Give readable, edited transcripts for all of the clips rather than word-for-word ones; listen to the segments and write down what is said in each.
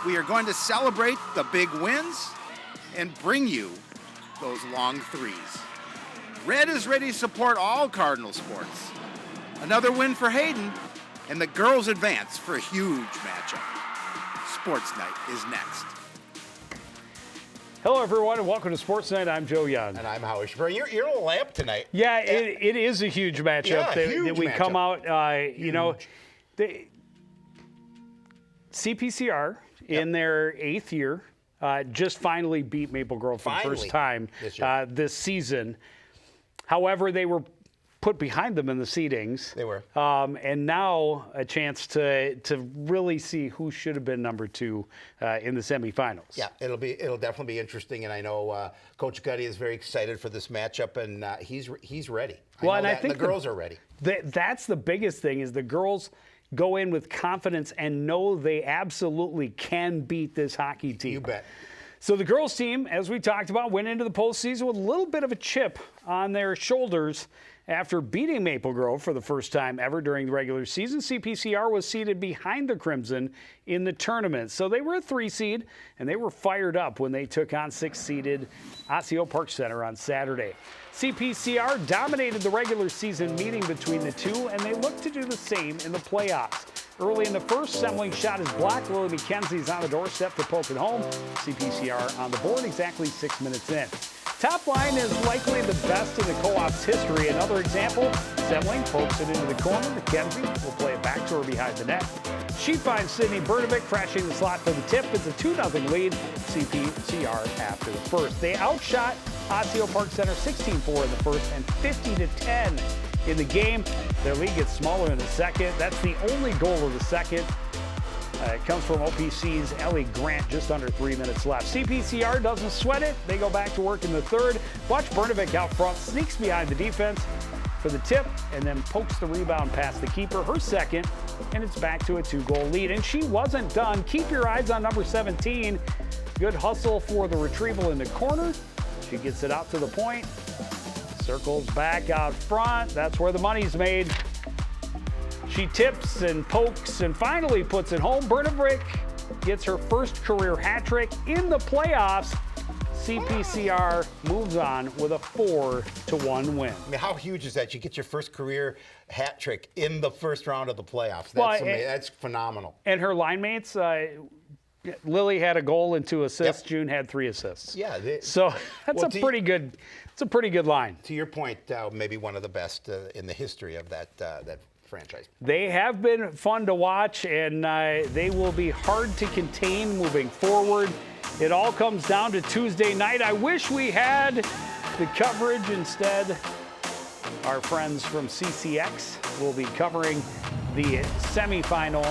We are going to celebrate the big wins and bring you those long threes. Red is ready to support all Cardinal sports. Another win for Hayden, and the girls advance for a huge matchup. Sports Night is next. Hello, everyone, and welcome to Sports Night. I'm Joe Young. And I'm Howie Schreiber. You're a little lamp tonight. Yeah, it is a huge matchup that we come out, the CPCR in their 8th year just finally beat Maple Grove for the first time this season. However, they were put behind them in the seedings. They were. And now a chance to really see who should have been number 2 in the semifinals. Yeah, it'll definitely be interesting, and I know Coach Gutty is very excited for this matchup, and he's ready. I think the girls are ready. That's the biggest thing is the girls go in with confidence and know they absolutely can beat this hockey team. You bet. So the girls team, as we talked about, went into the postseason with a little bit of a chip on their shoulders after beating Maple Grove for the first time ever during the regular season. CPCR was seated behind the Crimson in the tournament. So they were a 3 seed, and they were fired up when they took on 6-seeded Osseo Park Center on Saturday. CPCR dominated the regular season meeting between the two, and they look to do the same in the playoffs. Early in the first, Semling shot is blocked. Lily McKenzie's on the doorstep to poke it home. CPCR on the board exactly 6 minutes in. Top line is likely the best in the co-op's history. Another example, Semling pokes it into the corner. McKenzie will play it back to her behind the net. She finds Sydney Bernovic crashing the slot for the tip. It's a 2-0 lead, CPCR after the first. They outshot Osseo Park Center 16-4 in the first and 50-10 in the game. Their lead gets smaller in the second. That's the only goal of the second. It comes from OPC's Ellie Grant, just under 3 minutes left. CPCR doesn't sweat it. They go back to work in the third. Watch Bernovic out front, sneaks behind the defense for the tip, and then pokes the rebound past the keeper, her second, and it's back to a 2-goal lead. And she wasn't done. Keep your eyes on number 17. Good hustle for the retrieval in the corner. She gets it out to the point. Circles back out front. That's where the money's made. She tips and pokes and finally puts it home. Bernovic gets her first career hat trick in the playoffs. CPCR moves on with a 4-1 win. I mean, how huge is that? You get your first career hat trick in the first round of the playoffs. That's phenomenal. And her line mates, Lily had a goal and 2 assists. Yep. June had 3 assists. Yeah. So that's a pretty good line. To your point, maybe one of the best in the history of that franchise. They have been fun to watch, and they will be hard to contain moving forward. It all comes down to Tuesday night. I wish we had the coverage instead. Our friends from CCX will be covering the semifinal.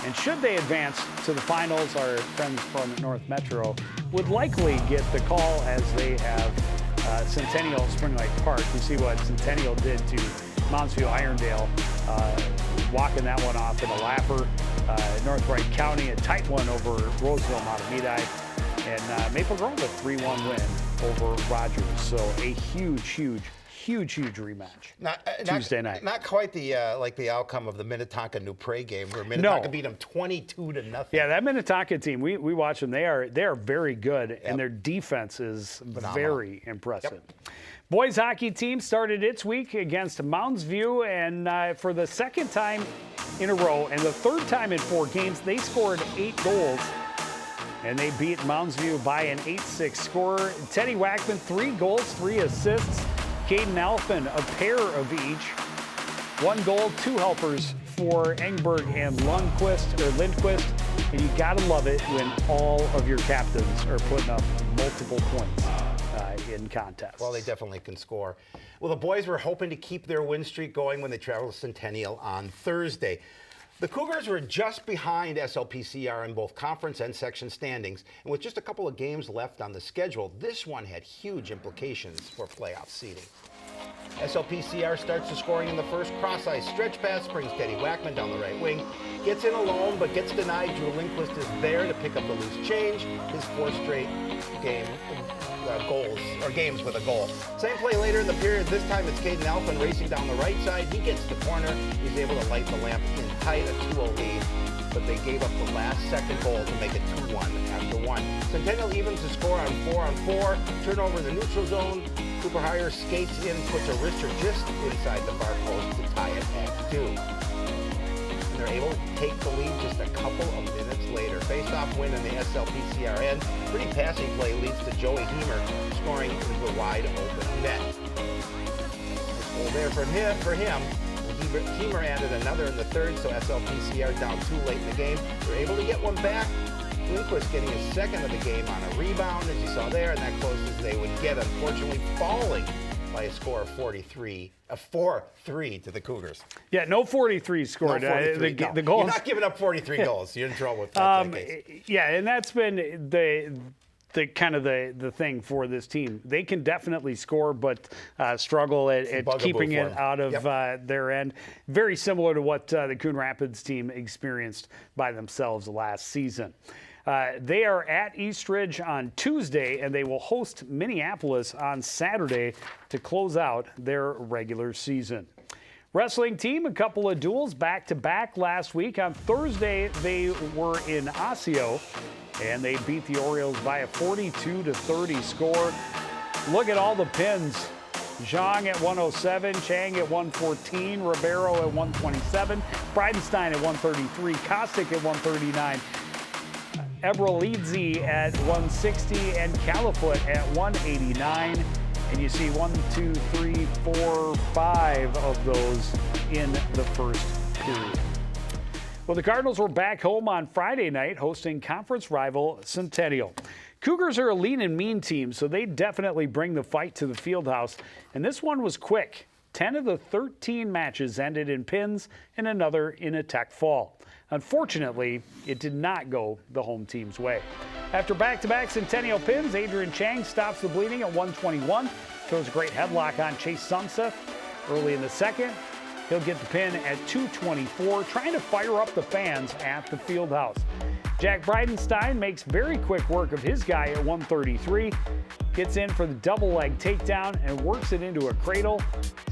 And should they advance to the finals, our friends from North Metro would likely get the call as they have Centennial Spring Lake Park. You see what Centennial did to Moundsview Irondale, walking that one off in a lapper. North Wright County, a tight one over Roseville Matamidi. And Maple Grove, a 3-1 win over Rogers. So a huge rematch Tuesday night. Not quite the the outcome of the Minnetonka New Prairie game where Minnetonka beat them 22-0. Yeah, that Minnetonka team, we watch them. They are very good, and their defense is very impressive. Yep. Boys hockey team started its week against Mounds View, and for the second time in a row and the third time in 4 games, they scored 8 goals. And they beat Mounds View by an 8-6 score. Teddy Wackman, 3 goals, 3 assists. Caden Alphin, a pair of each. 1 goal, 2 helpers for Engberg and Lindquist. And you gotta love it when all of your captains are putting up multiple points in contests. Well, they definitely can score. Well, the boys were hoping to keep their win streak going when they traveled to Centennial on Thursday. The Cougars were just behind SLPCR in both conference and section standings, and with just a couple of games left on the schedule, this one had huge implications for playoff seeding. SLPCR starts the scoring in the first. Cross-ice stretch pass brings Teddy Wackman down the right wing. Gets in alone, but gets denied. Drew Lindquist is there to pick up the loose change. His 4th straight game goals or games with a goal. Same play later in the period. This time it's Caden Alphen racing down the right side. He gets the corner. He's able to light the lamp in tight, a 2-0 lead. But they gave up the last second goal to make it 2-1 after one. Centennial evens to score on 4-on-4. Turnover in the neutral zone. Cooper Hire skates in, puts a wrister just inside the far post to tie it at 2. And they're able to take the lead just a couple of minutes later. Face-off win in the SLPCR end. Pretty passing play leads to Joey Heemer scoring into the wide open net. Nice goal there for him. Heemer added another in the third, so SLPCR down 2 late in the game. They're able to get one back. Lindquist getting his second of the game on a rebound, as you saw there, and that close as they would get, unfortunately falling by a score of 4-3 to the Cougars. Yeah, no 43 scored. No 43, no. The goals. You're not giving up 43 goals. You're in trouble with that case. Yeah, and that's been the kind of the thing for this team. They can definitely score, but struggle at keeping it out of their end. Very similar to what the Coon Rapids team experienced by themselves last season. They are at Eastridge on Tuesday, and they will host Minneapolis on Saturday to close out their regular season. Wrestling team, a couple of duels back-to-back last week. On Thursday, they were in Osseo, and they beat the Orioles by a 42-30 score. Look at all the pins. Zhang at 107, Chang at 114, Ribeiro at 127, Bridenstine at 133, Kostic at 139, Ebrelidze at 160, and Califoot at 189. And you see 1, 2, 3, 4, 5 of those in the first period. Well, the Cardinals were back home on Friday night hosting conference rival Centennial. Cougars are a lean and mean team, so they definitely bring the fight to the Fieldhouse. And this one was quick. 10 of the 13 matches ended in pins and another in a tech fall. Unfortunately, it did not go the home team's way. After back-to-back Centennial pins, Adrian Chang stops the bleeding at 121, throws a great headlock on Chase Sunseth early in the second. He'll get the pin at 224, trying to fire up the fans at the Fieldhouse. Jack Bridenstine makes very quick work of his guy at 133, gets in for the double leg takedown and works it into a cradle,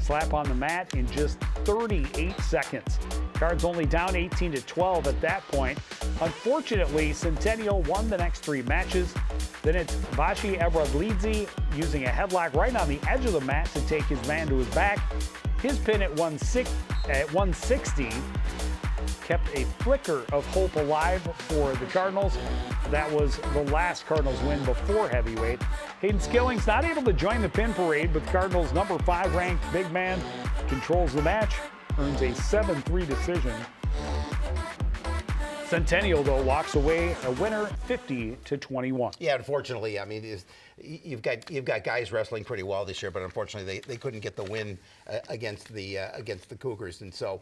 slap on the mat in just 38 seconds. Cards only down 18-12 at that point. Unfortunately, Centennial won the next 3 matches. Then it's Vashi Ebrelidze using a headlock right on the edge of the mat to take his man to his back. His pin at 160 kept a flicker of hope alive for the Cardinals. That was the last Cardinals win before heavyweight. Hayden Skilling's not able to join the pin parade, but Cardinals' number 5 ranked big man controls the match, earns a 7-3 decision. Centennial, though, walks away a winner 50-21. Yeah, unfortunately, I mean, you've got guys wrestling pretty well this year, but unfortunately they couldn't get the win against the Cougars, and so.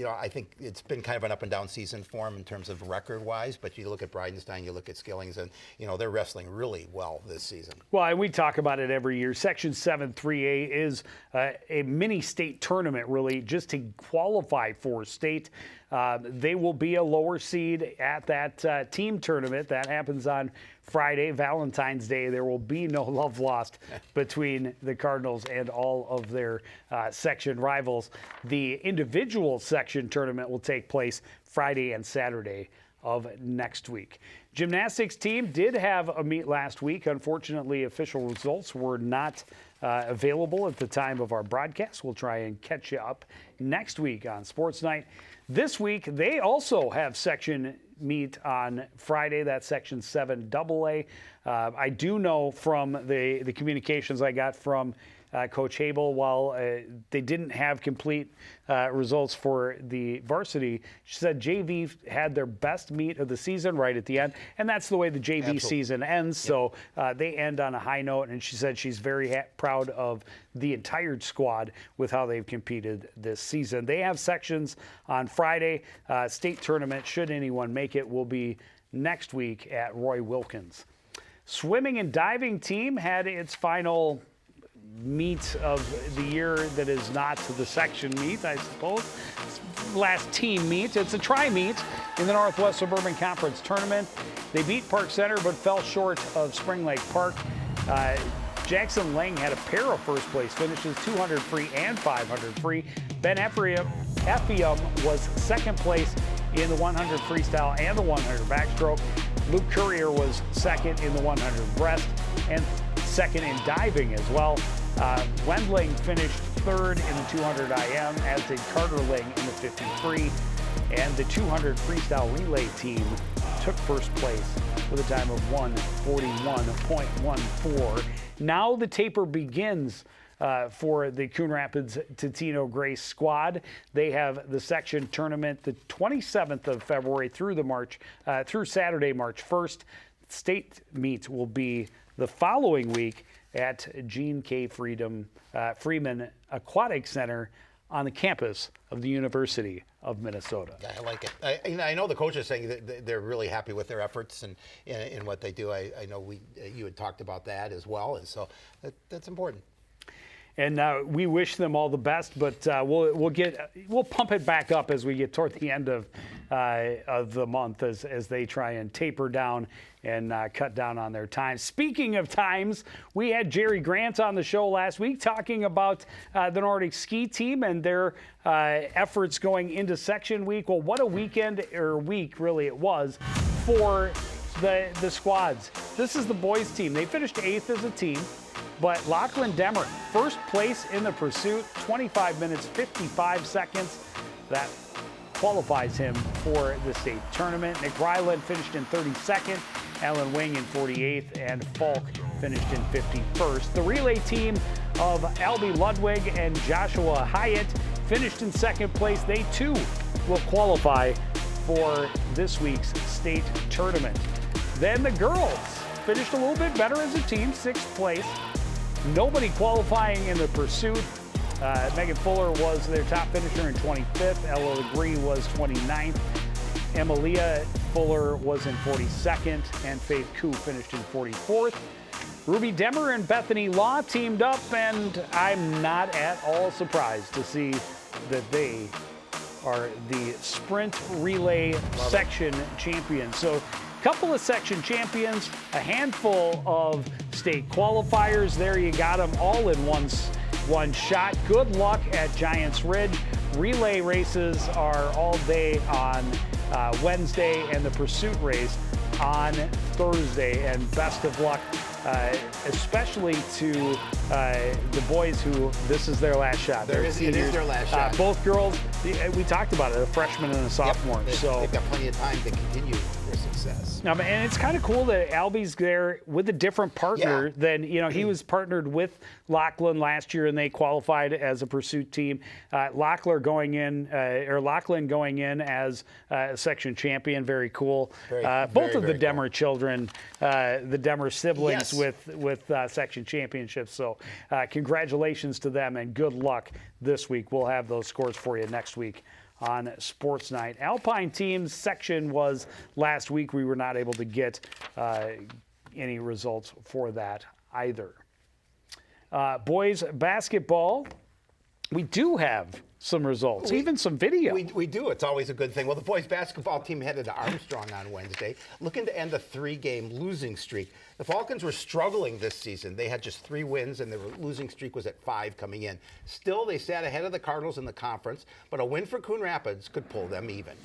I think it's been kind of an up and down season for them in terms of record-wise, but you look at Bridenstine, you look at Skillings, and, they're wrestling really well this season. Well, and we talk about it every year. Section 7 3A is a mini-state tournament, really, just to qualify for state. They will be a lower seed at that team tournament. That happens on Friday, Valentine's Day. There will be no love lost between the Cardinals and all of their section rivals. The individual section tournament will take place Friday and Saturday of next week. Gymnastics team did have a meet last week. Unfortunately, official results were not available at the time of our broadcast. We'll try and catch you up next week on Sportsnight. This week, they also have section meet on Friday. That's Section 7 AA. I do know from the communications I got from Coach Habel, while they didn't have complete results for the varsity, she said JV had their best meet of the season right at the end, and that's the way the JV season ends. So they end on a high note, and she said she's very proud of the entire squad with how they've competed this season. They have sections on Friday. State tournament, should anyone make it, will be next week at Roy Wilkins. Swimming and diving team had its final meet of the year that is not the section meet, I suppose. Last team meet. It's a tri-meet in the Northwest Suburban Conference Tournament. They beat Park Center but fell short of Spring Lake Park. Jackson Lang had a pair of first place finishes, 200 free and 500 free. Ben Effiam was second place in the 100 freestyle and the 100 backstroke. Luke Courier was second in the 100 breast and second in diving as well. Wendling finished third in the 200 IM, as did Carter Ling in the 50 free. And the 200 freestyle relay team took first place with a time of 1:41.14. Now the taper begins for the Coon Rapids Totino Grace squad. They have the section tournament the 27th of February through Saturday, March 1st. State meet will be the following week at Gene K. Freeman Aquatic Center on the campus of the University of Minnesota. Yeah, I like it. I know the coach is saying that they're really happy with their efforts and in what they do. I know you had talked about that as well, and so that's important. And we wish them all the best, but we'll pump it back up as we get toward the end of the month as they try and taper down and cut down on their time. Speaking of times, we had Jerry Grant on the show last week talking about the Nordic ski team and their efforts going into section week. Well, what a weekend, or week really it was, for the squads. This is the boys team. They finished 8th as a team. But Lachlan Demmer, first place in the pursuit, 25 minutes, 55 seconds. That qualifies him for the state tournament. Nick Ryland finished in 32nd, Alan Wing in 48th, and Falk finished in 51st. The relay team of Albie Ludwig and Joshua Hyatt finished in second place. They too will qualify for this week's state tournament. Then the girls finished a little bit better as a team, 6th place. Nobody qualifying in the pursuit. Megan Fuller was their top finisher in 25th. Ella Legree was 29th. Emilia Fuller was in 42nd. And Faith Koo finished in 44th. Ruby Demmer and Bethany Law teamed up, and I'm not at all surprised to see that they are the sprint relay section champions. So couple of section champions, a handful of state qualifiers. There you got them all in one shot. Good luck at Giants Ridge. Relay races are all day on Wednesday, and the pursuit race on Thursday. And best of luck, especially to the boys who this is their last shot. It is their last shot. Both girls, we talked about it, a freshman and a sophomore. Yep, so they've got plenty of time to continue their success. And it's kind of cool that Albie's there with a different partner than, he was partnered with Lachlan last year and they qualified as a pursuit team. Lachlan going in as a section champion, very cool. Both of the Demmer children, the Demmer siblings with section championships. So congratulations to them and good luck this week. We'll have those scores for you next week on Sports Night. Alpine teams section was last week. We were not able to get any results for that either. Boys basketball, we do have some results, even some video. We do. It's always a good thing. Well, the boys basketball team headed to Armstrong on Wednesday, looking to end a 3-game losing streak. The Falcons were struggling this season. They had just 3 wins, and their losing streak was at 5 coming in. Still, they sat ahead of the Cardinals in the conference, but a win for Coon Rapids could pull them even.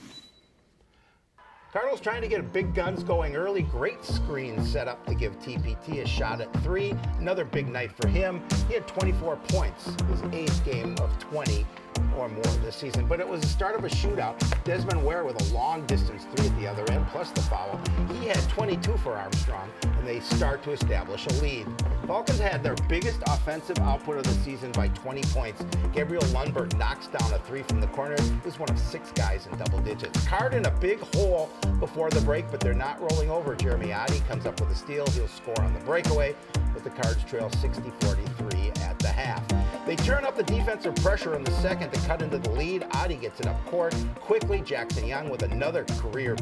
Cardinals trying to get big guns going early. Great screen set up to give TPT a shot at 3. Another big night for him. He had 24 points, his 8th game of 20 or more this season. But it was the start of a shootout. Desmond Ware with a long-distance 3 at the other end, plus the foul. He had 22 for Armstrong, and they start to establish a lead. Falcons had their biggest offensive output of the season by 20 points. Gabriel Lundberg knocks down a 3 from the corner. He was one of 6 guys in double digits. Card in a big hole before the break, but they're not rolling over. Jeremy Addy comes up with a steal. He'll score on the breakaway, but the Cards trail 60-43 at the half. They turn up the defensive pressure in the second to cut into the lead. Addy gets it up court quickly. Jackson Young with another career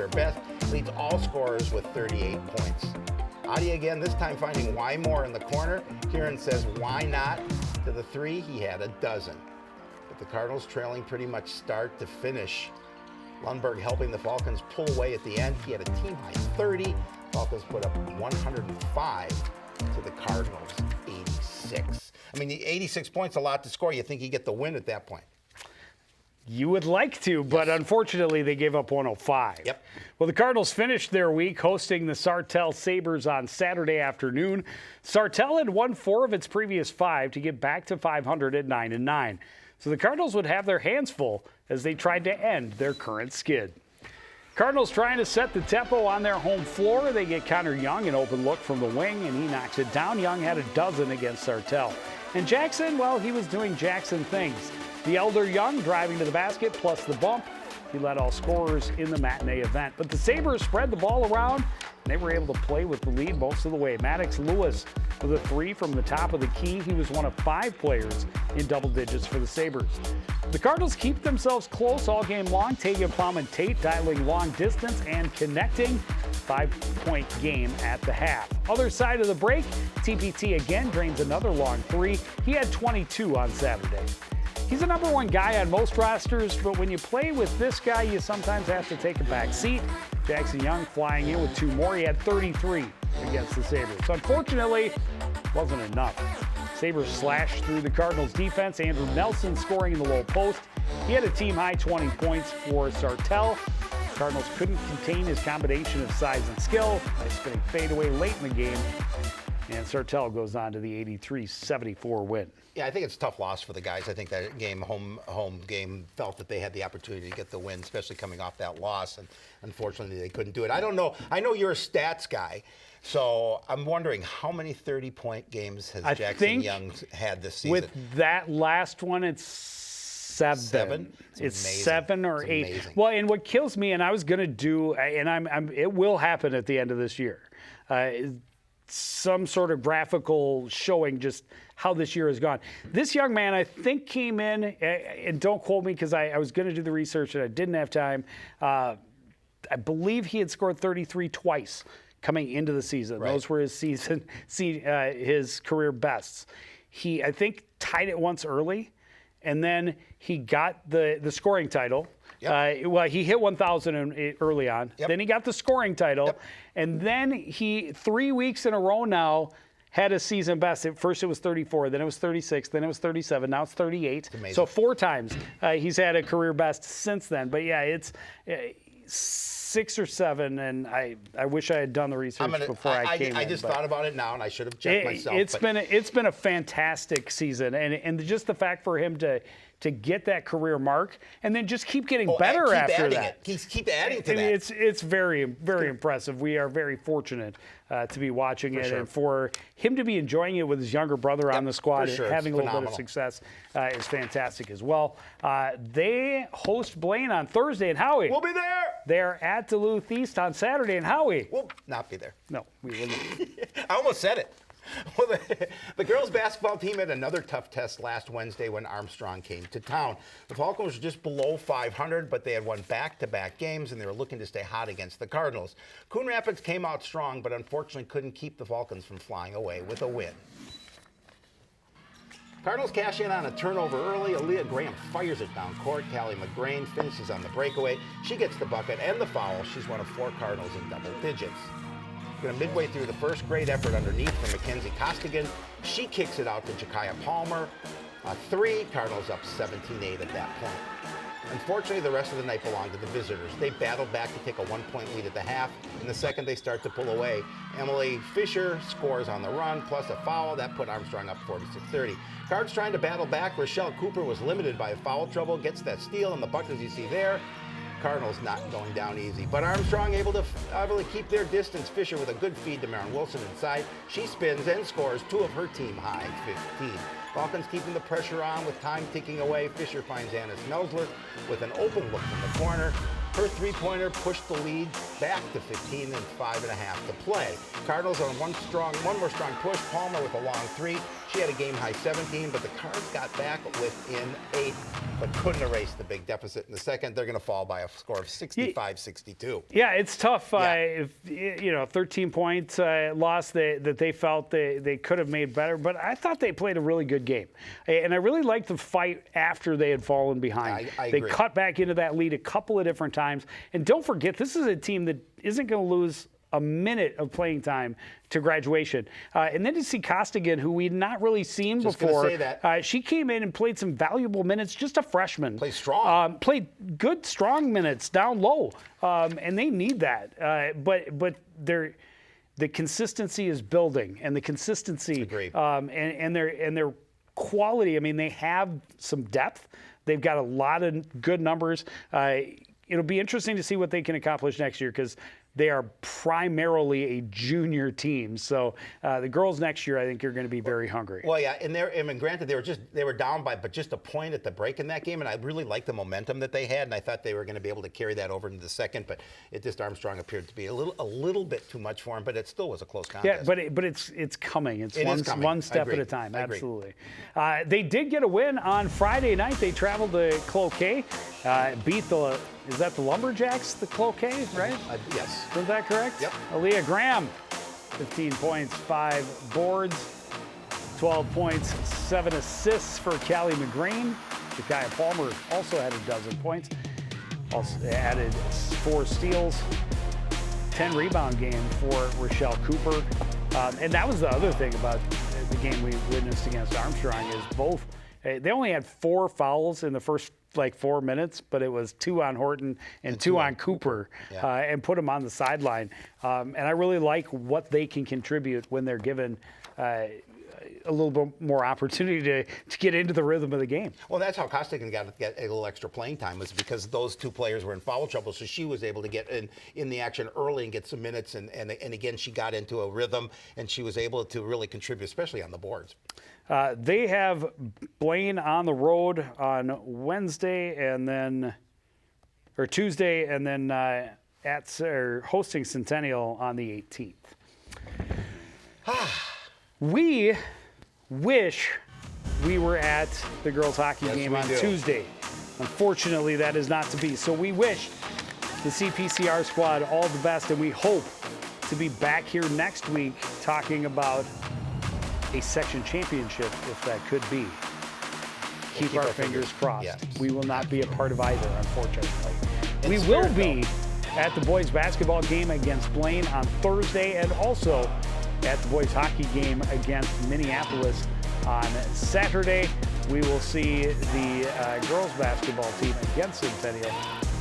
best, leads all scorers with 38 points. Addy again, this time finding Wymore in the corner. Kieran says, why not? To the 3, he had a dozen. But the Cardinals trailing pretty much start to finish. Lundberg helping the Falcons pull away at the end. He had a team-high 30. Falcons put up 105 to the Cardinals 86. I mean, the 86 points, a lot to score. You think you get the win at that point. You would like to, but unfortunately they gave up 105. Yep. Well, the Cardinals finished their week hosting the Sartell Sabres on Saturday afternoon. Sartell had won 4 of its previous 5 to get back to 500 at 9-9. So the Cardinals would have their hands full as they tried to end their current skid. Cardinals trying to set the tempo on their home floor. They get Connor Young an open look from the wing, and he knocks it down. Young had a dozen against Sartell. And Jackson, well, he was doing Jackson things. The elder Young driving to the basket plus the bump. He led all scorers in the matinee event. But the Sabres spread the ball around, and they were able to play with the lead most of the way. Maddox Lewis with a 3 from the top of the key. He was one of 5 players in double digits for the Sabres. The Cardinals keep themselves close all game long. Tagan Plum and Tate dialing long distance and connecting. 5-point game at the half. Other side of the break, TPT again drains another long 3. He had 22 on Saturday. He's a number 1 guy on most rosters, but when you play with this guy, you sometimes have to take a back seat. Jackson Young flying in with 2 more. He had 33 against the Sabres. Unfortunately, wasn't enough. Sabres slashed through the Cardinals' defense. Andrew Nelson scoring in the low post. He had a team-high 20 points for Sartell. Cardinals couldn't contain his combination of size and skill. Nice spinning fadeaway late in the game. And Sartell goes on to the 83-74 win. Yeah, I think it's a tough loss for the guys. I think that game, home game, felt that they had the opportunity to get the win, especially coming off that loss, and unfortunately they couldn't do it. I don't know. I know you're a stats guy, so I'm wondering how many 30-point games has Jackson Young had this season? With that last one, it's 7. It's 7 or 8. Amazing. Well, and what kills me, and I was going to do, and it will happen at the end of this year, some sort of graphical showing just how this year has gone. This young man, I think, came in, and don't quote me because I was going to do the research and I didn't have time. I believe he had scored 33 twice coming into the season. Right. Those were his career bests. He, I think, tied it once early, and then he got the scoring title. Yep. Well, he hit 1,000 early on. Yep. Then he got the scoring title. Yep. And then he, 3 weeks in a row now, had a season best. At first it was 34, then it was 36, then it was 37, now it's 38. Amazing. So 4 times he's had a career best since then. But yeah, it's 6 or 7, and I wish I had done the research before I came in. I just thought about it now, and I should have checked myself. It's been a fantastic season, and just the fact for him to get that career mark and then just keep getting better after that. Keep adding to that. It's very, very impressive. We are very fortunate to be watching it, and for him to be enjoying it with his younger brother on the squad and having a little bit of success is fantastic as well. They host Blaine on Thursday, and Howie. We'll be there. They're at Duluth East on Saturday, and Howie. We'll not be there. No, we will not. I almost said it. Well, the girls' basketball team had another tough test last Wednesday when Armstrong came to town. The Falcons were just below 500, but they had won back-to-back games, and they were looking to stay hot against the Cardinals. Coon Rapids came out strong, but unfortunately couldn't keep the Falcons from flying away with a win. Cardinals cash in on a turnover early. Aaliyah Graham fires it down court. Callie McGrain finishes on the breakaway. She gets the bucket and the foul. She's one of 4 Cardinals in double digits. Midway through the first, great effort underneath from Mackenzie Costigan. She kicks it out to Jakaya Palmer. 3, Cardinals up 17-8 at that point. Unfortunately, the rest of the night belonged to the visitors. They battled back to take a 1-point lead at the half. In the second, they start to pull away. Emily Fisher scores on the run, plus a foul. That put Armstrong up 46-30. Cards trying to battle back. Rochelle Cooper was limited by foul trouble, gets that steal and the bucket as you see there. Cardinals not going down easy, but Armstrong able to keep their distance. Fisher with a good feed to Marin Wilson inside. She spins and scores 2 of her team high 15. Falcons keeping the pressure on with time ticking away. Fisher finds Anna Smelzler with an open look from the corner. Her 3-pointer pushed the lead back to 15 and 5.5 to play. Cardinals on one more strong push. Palmer with a long 3. She had a game-high 17, but the Cards got back within 8, but couldn't erase the big deficit in the second. They're going to fall by a score of 65-62. Yeah, it's tough. 13-point loss that they felt they could have made better, but I thought they played a really good game. And I really liked the fight after they had fallen behind. I they agree. cut back into that lead a couple of different times. And don't forget, this is a team that isn't going to lose a minute of playing time to graduation. And then to see Costigan, who we'd not really seen Just before. gonna say that. She came in and played some valuable minutes, just a freshman. Played strong. Played good, strong minutes down low. And they need that. But the consistency is building, and the consistency and their quality. I mean, they have some depth. They've got a lot of good numbers. It'll be interesting to see what they can accomplish next year, because they are primarily a junior team. So the girls next year, I think, are going to be very hungry. Well, yeah, and granted, they were down by just a point at the break in that game, and I really liked the momentum that they had, and I thought they were going to be able to carry that over into the second, but it just Armstrong appeared to be a little bit too much for him, but it still was a close contest. Yeah, but it's coming. It's one step at a time. Absolutely. They did get a win on Friday night. They traveled to Cloquet, beat is that the Lumberjacks, the Cloquet, right? Yes. Is that correct? Yep. Aaliyah Graham, 15 points, 5 boards, 12 points, 7 assists for Callie McGreen. Jakaya Palmer also had a dozen points. Also added 4 steals, 10 rebound game for Rochelle Cooper. And that was the other thing about the game we witnessed against Armstrong is both. They only had 4 fouls in the first 4 minutes, but it was 2 on Horton and 2 on Cooper, and put them on the sideline. And I really like what they can contribute when they're given a little bit more opportunity to get into the rhythm of the game. Well, that's how Costigan got a little extra playing time, was because those 2 players were in foul trouble, so she was able to get in the action early and get some minutes, and again, she got into a rhythm, and she was able to really contribute, especially on the boards. They have Blaine on the road on Tuesday, and then hosting Centennial on the 18th. We wish we were at the girls' hockey game on Tuesday. Unfortunately, that is not to be. So we wish the CPCR squad all the best, and we hope to be back here next week talking about a section championship, if that could be. Keep our fingers crossed. Yeah. We will not be a part of either, unfortunately. We will be at the boys basketball game against Blaine on Thursday, and also at the boys hockey game against Minneapolis on Saturday. We will see the girls basketball team against Centennial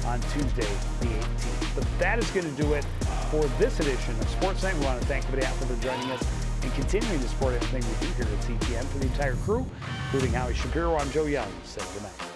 on Tuesday the 18th. But that is going to do it for this edition of Sportsnight. We want to thank everybody out there for joining us and continuing to support everything we do here at CTN. For the entire crew, including Howie Shapiro, I'm Joe Young. Say good night.